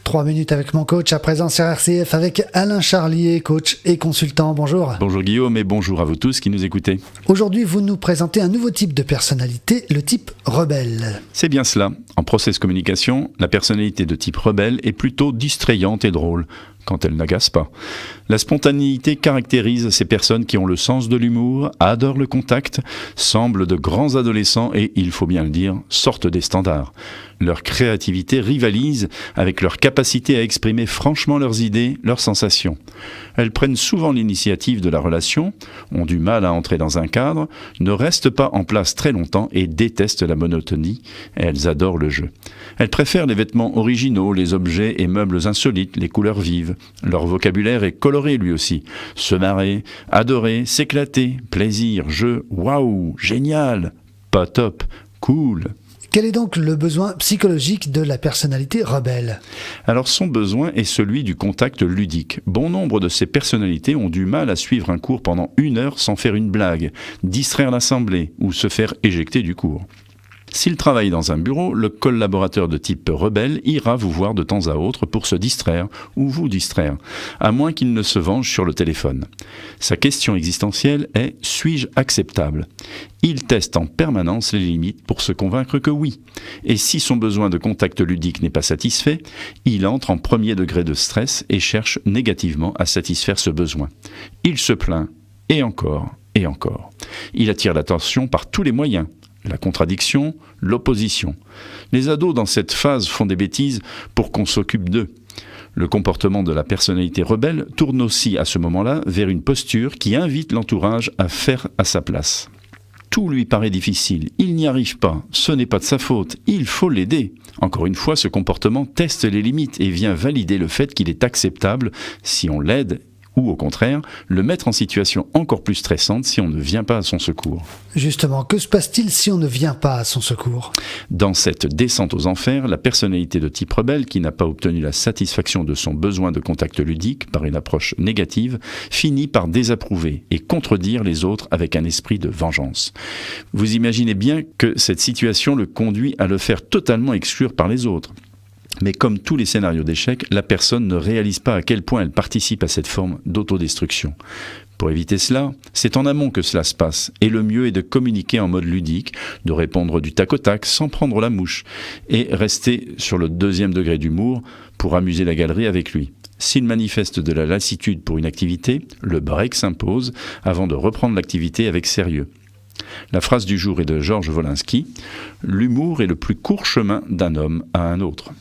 3 minutes avec mon coach, à présent sur RCF avec Alain Charlier, coach et consultant. Bonjour. Bonjour Guillaume et bonjour à vous tous qui nous écoutez. Aujourd'hui, vous nous présentez un nouveau type de personnalité, le type rebelle. C'est bien cela. En process communication, la personnalité de type rebelle est plutôt distrayante et drôle, quand elle n'agace pas. La spontanéité caractérise ces personnes qui ont le sens de l'humour, adorent le contact, semblent de grands adolescents et, il faut bien le dire, sortent des standards. Leur créativité rivalise avec leur capacité à exprimer franchement leurs idées, leurs sensations. Elles prennent souvent l'initiative de la relation, ont du mal à entrer dans un cadre, ne restent pas en place très longtemps et détestent la monotonie. Elles adorent le jeu. Elles préfèrent les vêtements originaux, les objets et meubles insolites, les couleurs vives. Leur vocabulaire est coloré lui aussi. Se marrer, adorer, s'éclater, plaisir, jeu, waouh, génial, pas top, cool. Quel est donc le besoin psychologique de la personnalité rebelle ? Alors son besoin est celui du contact ludique. Bon nombre de ces personnalités ont du mal à suivre un cours pendant 1 heure sans faire une blague, distraire l'assemblée ou se faire éjecter du cours. S'il travaille dans un bureau, le collaborateur de type rebelle ira vous voir de temps à autre pour se distraire ou vous distraire, à moins qu'il ne se venge sur le téléphone. Sa question existentielle est « suis-je acceptable ?» Il teste en permanence les limites pour se convaincre que oui. Et si son besoin de contact ludique n'est pas satisfait, il entre en premier degré de stress et cherche négativement à satisfaire ce besoin. Il se plaint, et encore, et encore. Il attire l'attention par tous les moyens. La contradiction, l'opposition. Les ados dans cette phase font des bêtises pour qu'on s'occupe d'eux. Le comportement de la personnalité rebelle tourne aussi à ce moment-là vers une posture qui invite l'entourage à faire à sa place. Tout lui paraît difficile, il n'y arrive pas, ce n'est pas de sa faute, il faut l'aider. Encore une fois, ce comportement teste les limites et vient valider le fait qu'il est acceptable si on l'aide ou au contraire, le mettre en situation encore plus stressante si on ne vient pas à son secours. Justement, que se passe-t-il si on ne vient pas à son secours ? Dans cette descente aux enfers, la personnalité de type rebelle, qui n'a pas obtenu la satisfaction de son besoin de contact ludique par une approche négative, finit par désapprouver et contredire les autres avec un esprit de vengeance. Vous imaginez bien que cette situation le conduit à le faire totalement exclure par les autres. Mais comme tous les scénarios d'échec, la personne ne réalise pas à quel point elle participe à cette forme d'autodestruction. Pour éviter cela, c'est en amont que cela se passe, et le mieux est de communiquer en mode ludique, de répondre du tac au tac sans prendre la mouche, et rester sur le 2e degré d'humour pour amuser la galerie avec lui. S'il manifeste de la lassitude pour une activité, le break s'impose avant de reprendre l'activité avec sérieux. La phrase du jour est de Georges Wolinski : « L'humour est le plus court chemin d'un homme à un autre ».